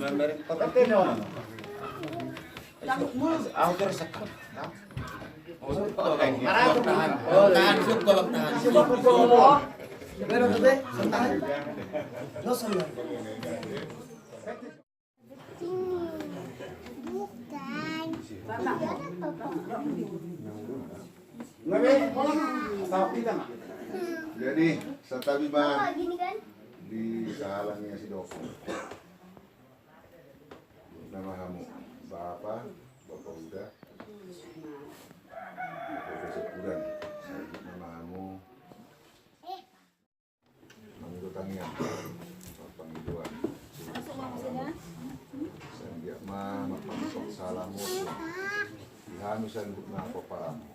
Meron patay na ano. Ako pero sa kan. Marami tahan. Tahan sub ko tahan. Sub ko. Pero tete, santahan. No sala. Jadi, sa tabi ba di kahalang niya si Doko. Nama kamu Bapak Uda. Profesor Kudan. Nama kamu Manggutangian. Panggiluan. Saya mapangkot salamu. Ihamisan na ako para mo.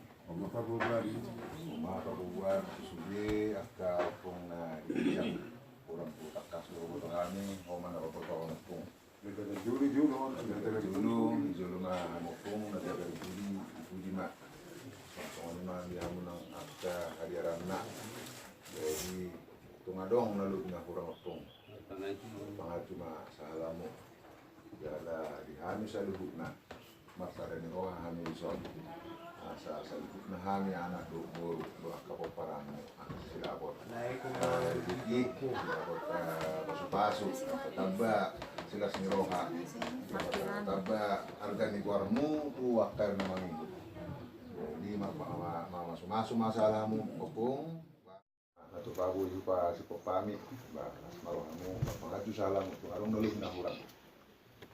Makabubuan, susubi, akka kung iiyak. Kurang putak kaslo ko ito kami, o man ako po na pong. Julo na ano pong, nagagari ma. So, ano man, diyan mo ng akka kariyaran na. Jadi, tungadong nalud na kurang pong. Pangacuma sa alam mo. Dala, dihami sa lubog na. Masara ni ko, hami son. Sa lubog na hami anak do kapo parang sila abot. Dikik, abot paso-paso, taba sila siniroha. Taba arga ni guarmu tuwak kayo na mangingot. Di masuma-sala mo popong. Atau babu juga si popami, malah kamu mengaju salam untuk arung nulis na kurang.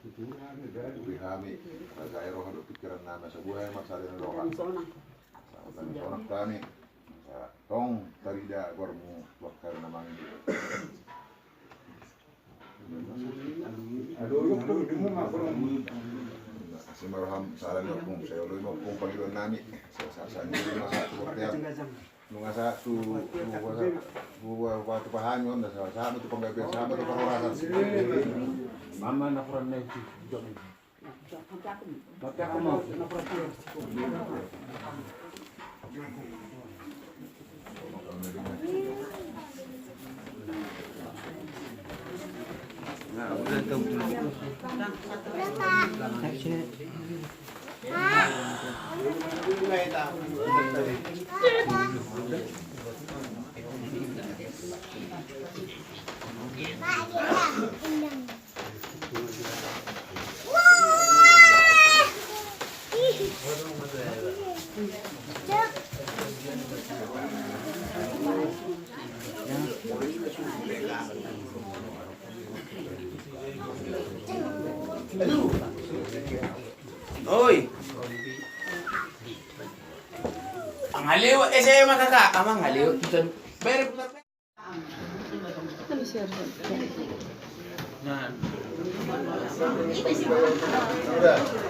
Bihami, saya roh ada pikiran nama sebuah yang masalah roh. Tani sonak tani, tong tarida gormu wakar nama ini. Simarham salah nyokong saya lalu nyokong panggilan nami. Saya ini masa tu nung asa tu waktu pahanyon na sama tu panggabian sama tu pangurasan. Mama na kurang na yung job. Tapi ako mau na kurang. Nah, udah tahu. Oi. Ang haliw, saya makaka, amang haliw. Bayar putar. Nah.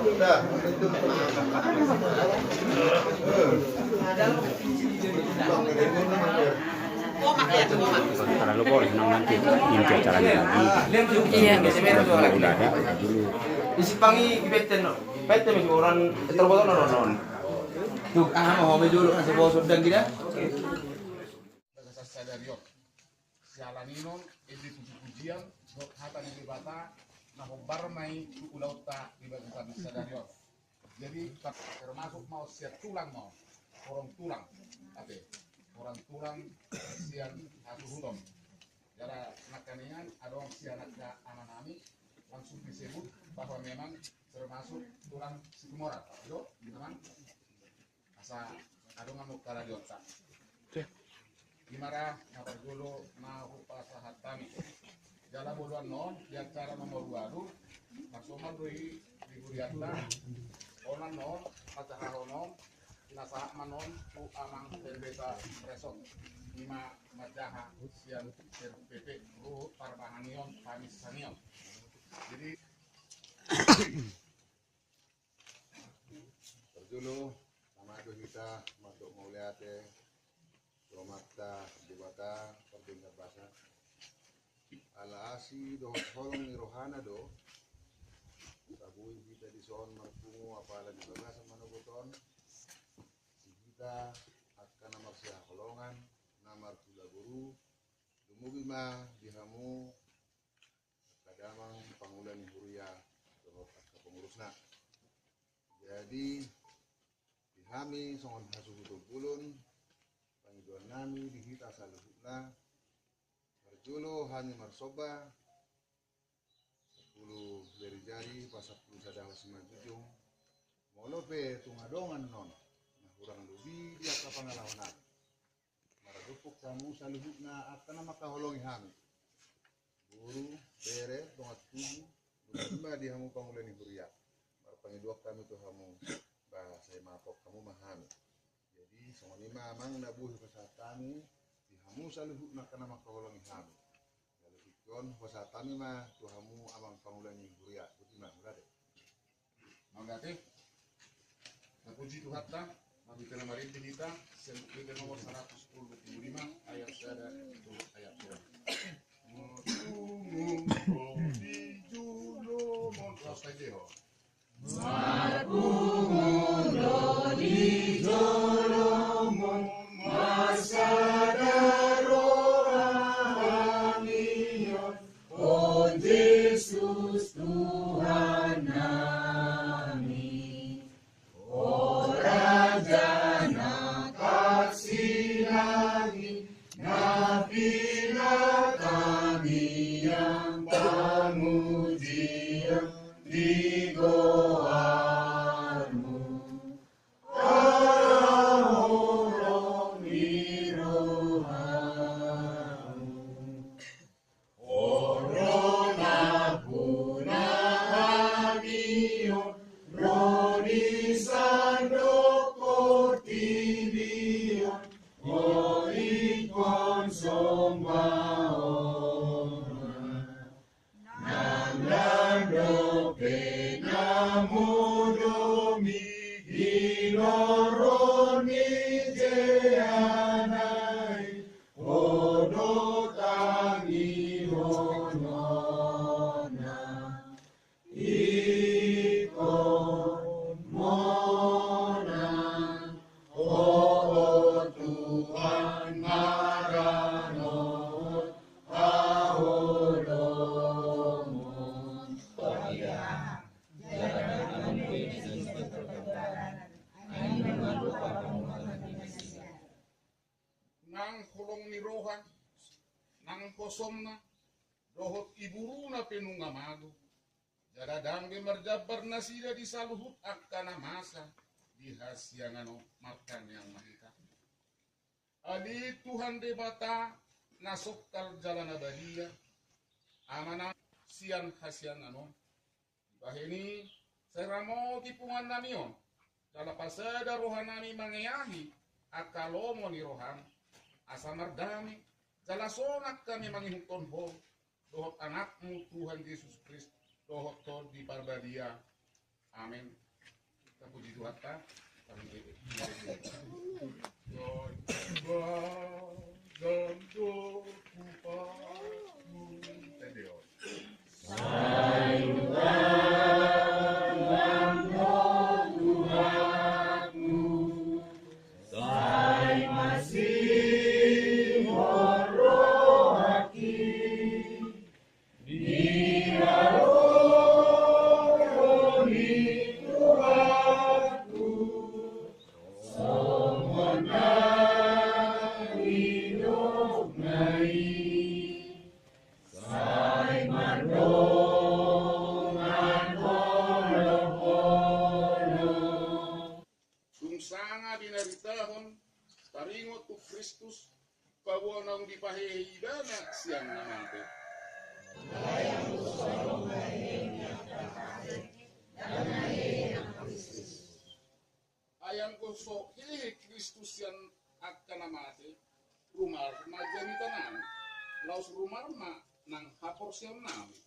Udah. Karena lu boleh nanti inti acaranya lagi. Iya, Udah ada dulu. Isi pangi ibeten no. Pete mi orang terboto non. Tuh, mau dulu kan sebuah sudah gila. Sadario. Sialaninon ini puji-pujian hata di bata nah bar mai ulau ta di bata sadario. Jadi termasuk mau siap tulang mau orang tulang. Oke. Orang tulang siang satu hulom. Jadi makanya ada orang siang anak nami langsung disebut bahwa memang termasuk tulang sikumora. Itu, teman. Asa ada ngamuk kala di otak. Gimana ngapa dulu mau pasahat kami. Jalan buluan non, di acara nomor 2 maksuman doi diguriata. Onan non, pacaha non, nasa manon ku amang berbeda resok. Lima majaha sian PP ru parbahanion kamis sanion. Jadi dulu nama kita masuk mau lihat Romata dibata perdengar bahasa ala asi do holong ni rohana do sabui kita di son marpungu apalagi bahasa manogoton kita akan namar sia holongan namar guru dumugi mah dihamu kadamang pangulani huria dohot akka pengurusna. Jadi dihami songon hasuhutu bulun pangiduan nami dihita saluhutna marjulo hani marsoba 10 dari jari pasak 10 sadawa simajujung molope tungadongan non nah urang lubi dia kapangalawanan maradupuk kamu saluhutna akan makaholongi hami guru bere dongat tubuh dumba di hamu pangulani huria marpangiduak kami tuh hamu bahasa mapok kamu mahami jadi songon ima amang nabuhi pasatami di hamu saluhutna kana makaholongi hami lalu ikon pasatami mah tuh hamu amang pangulani huria butina mulade Manggate, napuji Tuhan ta, mami kena marinti kita, seluknya nomor 125 ayat sada ayat sudah. Yesus Tuhan kami, O Raja kasih lagi, nabilah kami yang pamujian di goamu. Allah mirohamu, Orona puna hamio, Roni sandoko tibia, O ikon sombaona, Nandando penamudomi, Inoroni jeanai, Odo tangi honona, ikon mona, O Tuhan maranot, aholomon. Nang kolong ni rohan, nang kosom na, dohot iburu na penungamago. Jadadang gemerjabar na sila di saluhut akkana masa, di hasyangano makan yang mahika. Ali Tuhan debata nasokal jalan abadia, amana sian hasyangano. Bahini seramo kipungan namion, dalam pasada rohanami mangeyahi, akalomo ni rohan, asamar dami, jalasonak kami mangihukton ho, dohot anakmu Tuhan Yesus Kristus, dohot tol di parbadia. Amin. Kita puji Tuhan ta. Kami dan dokupamu tendeo. Sungsanga binaritahon taringot tu Kristus kawanang dipahihidana siang namante. Ayang koso hihi Kristus yang akan namate rumar majani tanan laus rumar ma nang hapor siang nami.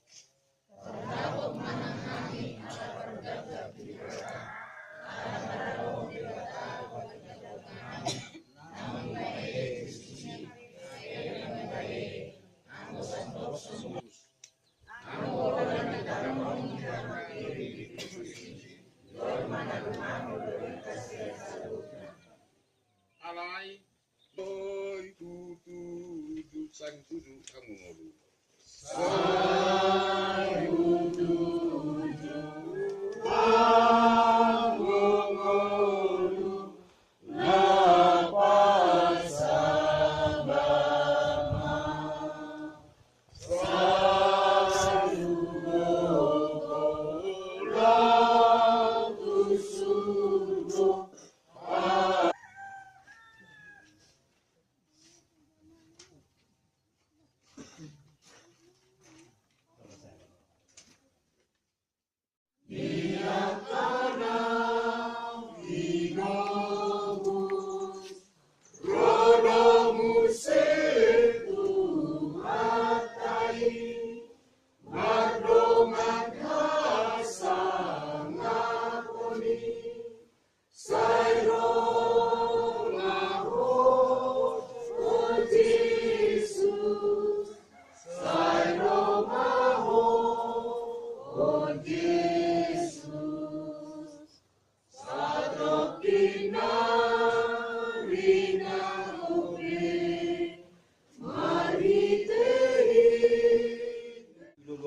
Alay boy tutu sang tutu kamu ngolu. Say tutu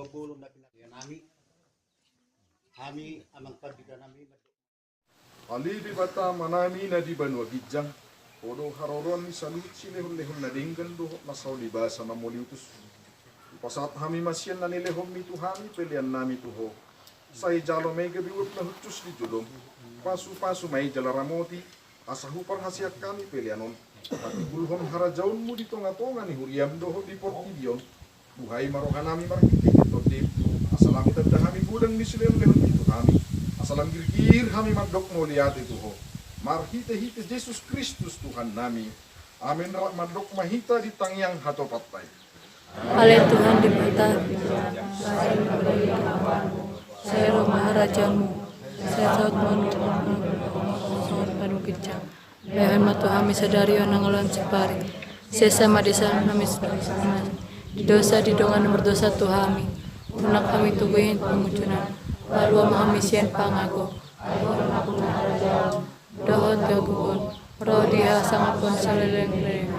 pagulong na pinagyan namin. Kami amang pagbigan namin. Ali di bata manami na di banwa gijang. Odo haroron ni salit silehon-lehon na dinggan doho na sa libasa na moliutus. Pasat hami masyan na nilehom ni tuhami pelian nami tuho. Say jalo may gabiwag na hutus di julom. Pasu-pasu may jalaramoti. Asa hupar hasiat kami pelianon. Pati bulhon harajaun mo dito nga tonga ni huriam doho di portidion. Buhay marohan nami markiti dito di. Asalam itanda kami gudang ni silehon-lehon ni tuhami. Asalam girgir kami magdok mo lihat itu ho. Marhite-hite Yesus Kristus Tuhan nami. Amin rak madok mahita di tangyang hatopatay. Ale Tuhan di mata, saya roh maharajamu, saya saut panu kicang. Bahan matu kami sadari onang alon separi. Saya sama desa kami di dosa di dongan nomor dosa Tuhami. Unak kami tuguhin pengucunan. Lalu kami sian pangaku. Dohot gagukun. Roh dia sangat pun saleleng-leleng.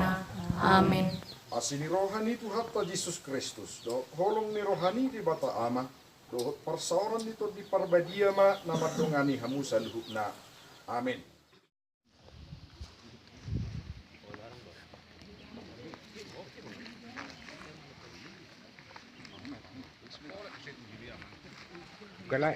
Amin. Asini rohani itu hatta Yesus Kristus. Do holong ni rohani di bata ama. Dohot persauran itu di parbadia ma nama dongani hamu saluhna. Amin. Galay.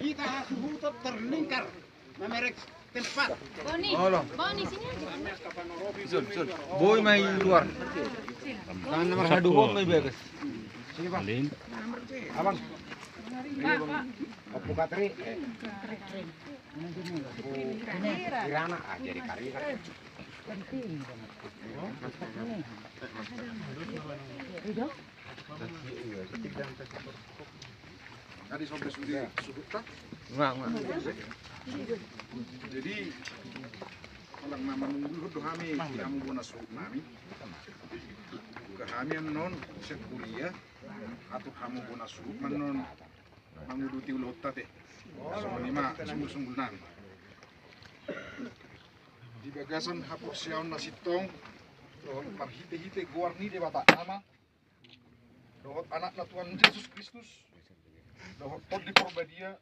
Kita butuh terlingkar memerek tempat. Boni sini aja. Boy may luar. Tangan nomor 2 may beres. Sige ba? Alin? Abang. Opo katri. Kirana jadi kari. Tadi sampai sudah sudut tak? Enggak. Jadi kalau nama nunggu dohami kamu bona suhut nami. Kami non set kuliah atau kamu bona suhut non manguduti ulot teh. Sama lima sungguh-sungguh nami. Di bagasan hapus siaun nasitong dohot parhite-hite guarni de bata ama. Dohot anak na Tuhan Yesus Kristus. Dohot tot di porbadia.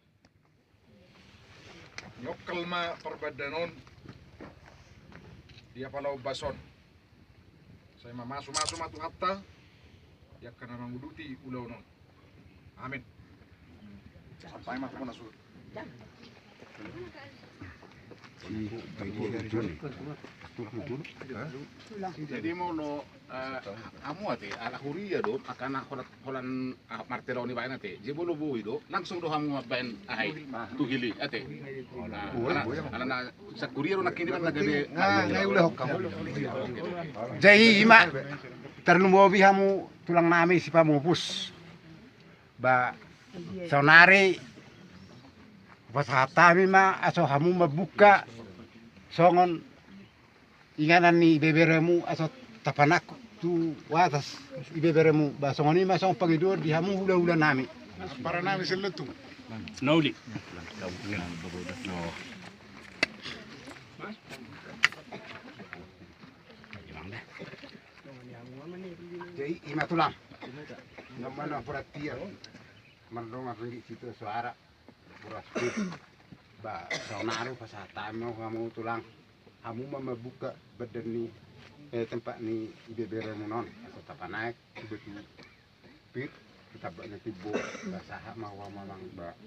Nyokal ma perbadanon. Dia palau bason. Saya masuk matu hatta. Ya karena menguduti ulau non. Amin. Sampai mah kemana surut. Jadi mau lo kamu ate ala huria do akana holan martelo ni bayan ate je bolo bui do langsung do hamu bayan ahai tu hili ate ala na sa kuria ro nakini man nagade Ngai ulah kamu. Jadi ima terlumbobi hamu tulang nami si pamupus. Ba sonari pas hatami ma aso hamu mabuka songon inganan ni beberemu aso tapanak tu watas ibeberemu ba songoni ma song pangidur di hamu hula-hula nami para nami seletu Nauli. jadi ima tulang namanya perhatian mendong ringgit situ suara puras ba sonaro pas hatami kamu tulang kamu membuka badan ni tempat ni ibeberemu non atau tapanak betul pit kita banyak tibo basah mau mamang ba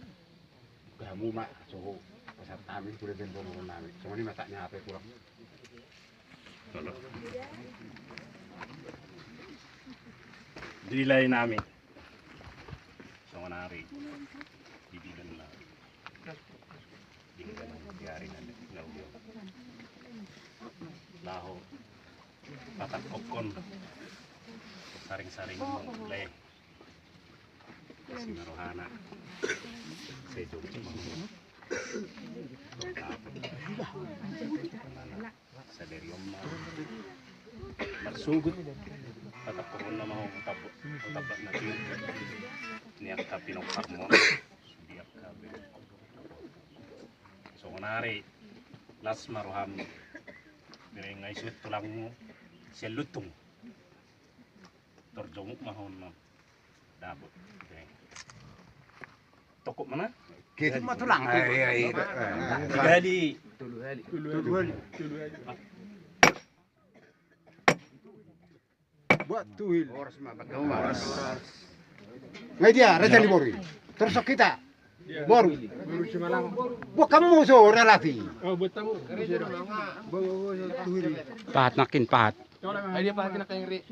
kamu mak suhu pasat kami kulit dan bono nami semua ini matanya apa kurang Dilay namin. Sa manari. Bibigan na. Diari na nauyo. Laho patat kokon. Saring-saring le. Si Marohana. Sejo cuma. Saderium marsugut patat kokon na mau utabak na tin. Niyak ka pinong karmon. Biak ka be. So kunari las Maroham dire ngay suit tulang mo selutung torjomuk mahon no dabot tokok mana Kita mah tulang. Gali Tulu hali. Buat tuhil. Horas mah bagawas. Ngai dia Raja Libori. Terus kita baru buat kamu sore lagi. oh buat tamu Pahat nakin pahat. Ay, dia pahatin na kayong ri.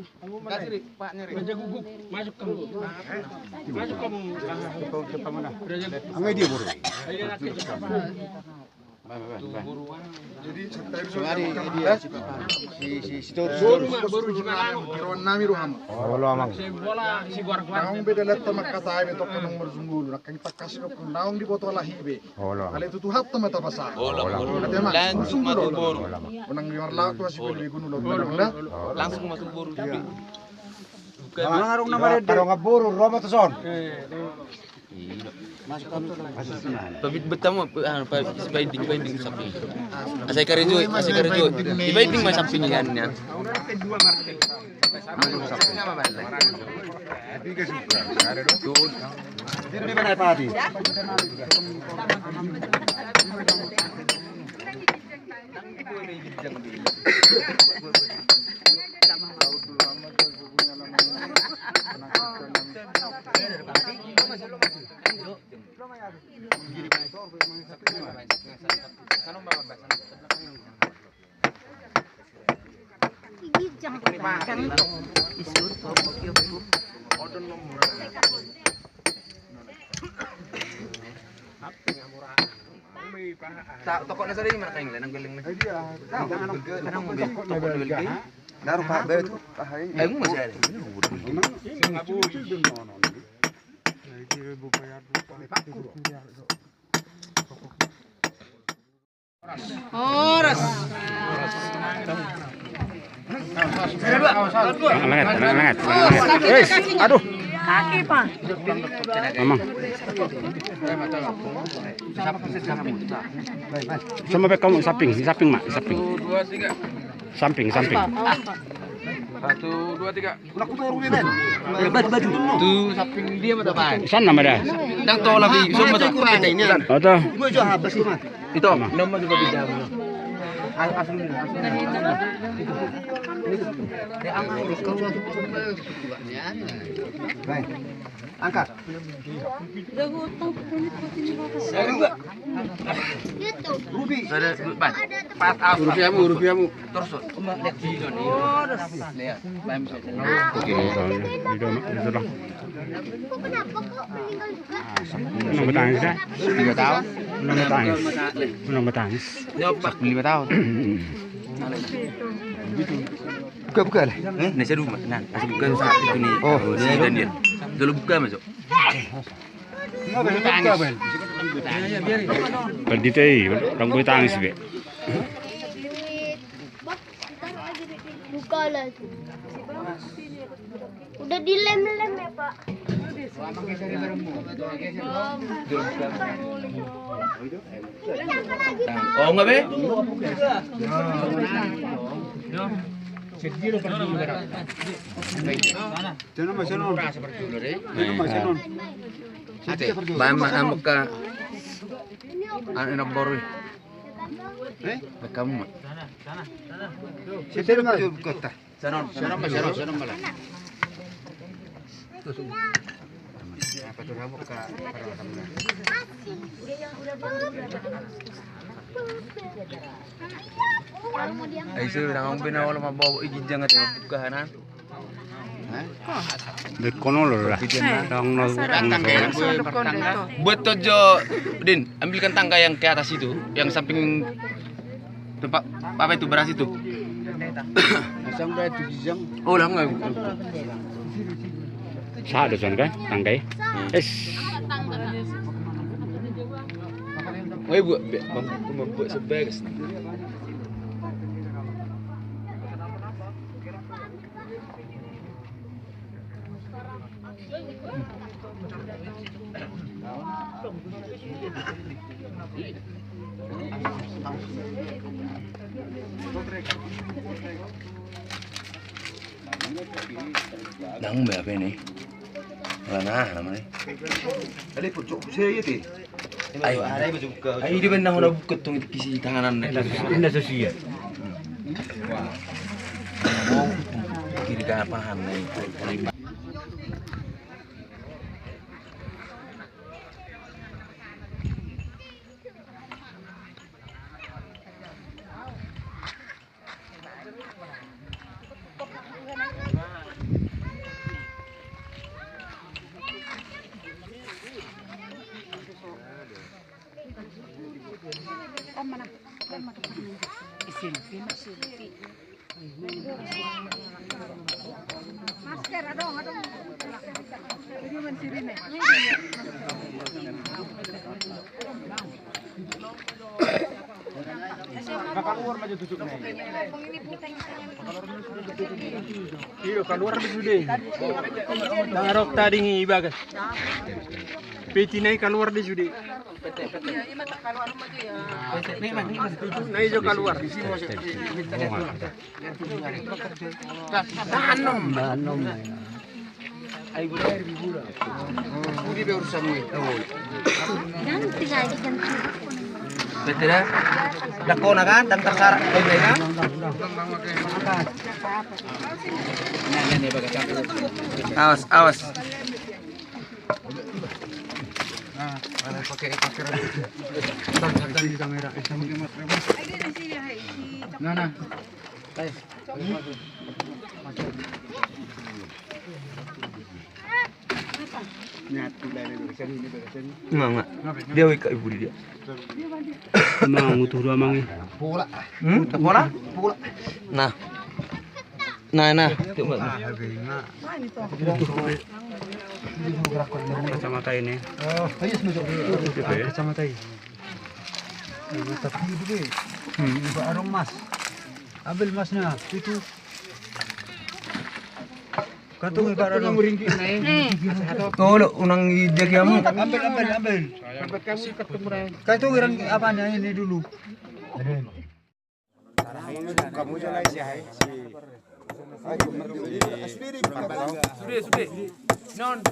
Kasi ri, pahatnya ri. Raja Guguk masuk kamu Ngai dia baru. Jadi Sumari dia si baru kiron nami ruham. Oh lo amang. Naong beda letta makata ay betok kanong marzunggulo nakang takas ko naong di boto lahibe. Oh lo. Ale tutuhat ta mata basa. Langsung masuk bor. Unang limarla to si pili kuno lo na. Langsung masuk bor. Ang harong na mared. Pero nga buro Roma to son. Pabit betamo binding sapi. Asai karejo. Di binding mas sapi niyan niya. Di mana pati? Toko na sa rin mana kayong lanang galing na. Kanang mo Naruh Pak Bet. ay mo masya rin. Oras. Langat. Guys, aduh. Kaki pa. Mamang. Sama baik kamu samping, mak, samping. 2, 3. Samping. 1, 2, 3. Batu. Tu samping dia mata pan. Sana ada. Dang to lagi, so mata. Oh tuh. Ito, nomor juga beda. Asli. Baik. Angkat. Ruby. Rupiahmu. Terus. Lihat video nih. Lihat. Oke, itu lah. Kenapa kok meninggal juga? Menang bertangis ya? 5 tahun. Menang bertangis. Nyopak 5 tahun. Buka lah. Ini saya rumah. Nah, masih buka saat itu nih. Oh, si Daniel. Dulu buka masuk. Berdiri, orang gue tangis be. Buka lagi. Udah dilem-lem ya Pak. Oh enggak be? Mama amuka anak baru. Kamu. Siapa yang mau kota? Sanon malah. Apa tuh kamu ke Ay sir, nang pinawa mabawa igijang at bukahanan. Dekono lho lah. Buat Tojo, Din, ambilkan tangga yang ke atas itu, yang samping tempat apa itu beras itu. Oh lah enggak. Sa ada son kan tangkai. Oh buat membuat sebagus. Nang berapa ini? Mana namanya? Ada pucuk saya tu. Ayo, ayo di mana mana buka tong kisi tanganan. Indah sesia. Mau kiri kanan paham nih. Keluar maju tutup nih. Iyo keluar sudah. Tangarok tadi ngi bagas. Peti naik keluar di sudah. Naik jo keluar. Tahanom. Ay bulan bulan. Budi be urusan mu. Ganti lagi ganti. Betul dah. Dakona kan dan tersarak ini kan. Awas, awas. Pakai di kamera. Nah. Enggak. Dia wika ibu dia. Mang utuh dua mangi. Bola. Bola? Bola. Nah. Coba. Kacamata ini. Oh, ayo semua. Kacamata ini. Tapi itu arong mas. Ambil masnya itu. Kantung ibarat orang meringkik naik. Kalau unang dia kamu. Ambil. Kantung orang apanya ini dulu. Kamu jalan sih hai. Sudah. Non.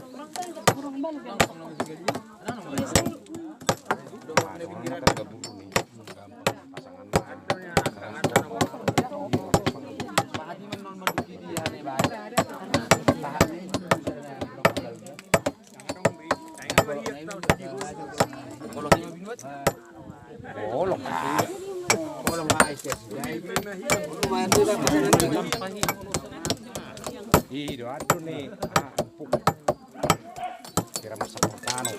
Kira masak makanan.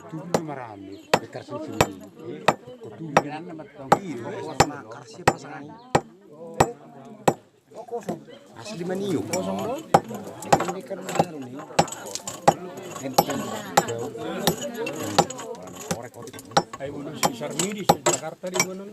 Tujuh marami, bekar sini. Ketujuan nama tangki, warna karsi pasangan. Oh kosong. Asli maniu. Kosong dong. Ini kan baru nih. Enteng. Korek korek. Ayo dulu si Sarmi di Jakarta di mana?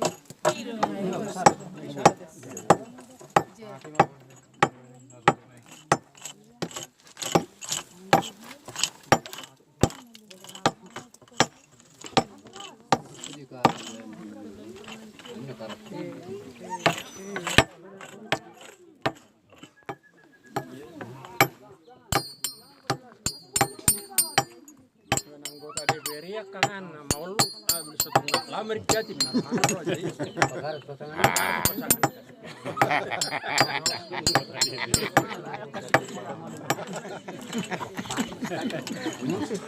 anggota DPR ya kangen mau lu setengah lama jadi mana jadi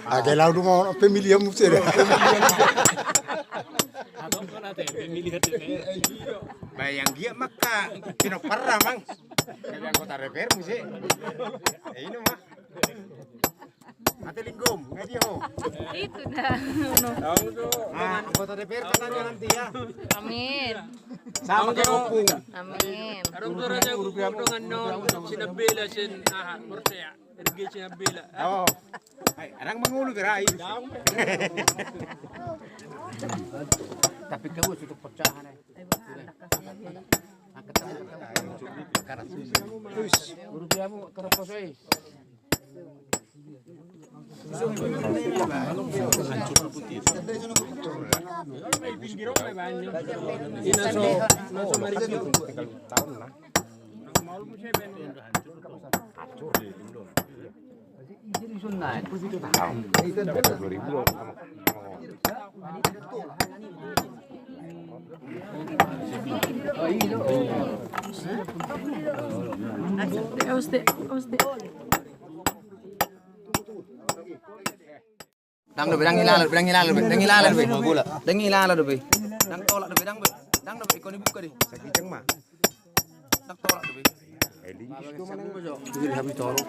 Ada lalu mau pemilihan musir. atau kan ada pemilihan Bayang dia maka kino parah mang. Jadi anggota DPR musik. Ini mah. Mati linggum, nggak dia ho. Itu dah. Anggota DPR katanya nanti ya. Amin. Sama kayak opung. Amin. Arong turanya dengan non sinabela sin Murtea. Ergi sinabela. Oh. Ay, arang mangulu gerai. Tapi kau sudah percaya nih. Rupiahmu terus Dang do dang ilalar, dang ilalar, dang ilalar be. Dang ilalar be. Dang tolak be, dang be. Dang do ikon dibuka deh. Sakiteng mah. Dang tolak be. Eling itu mana yang bojok? Jadi habis tolong.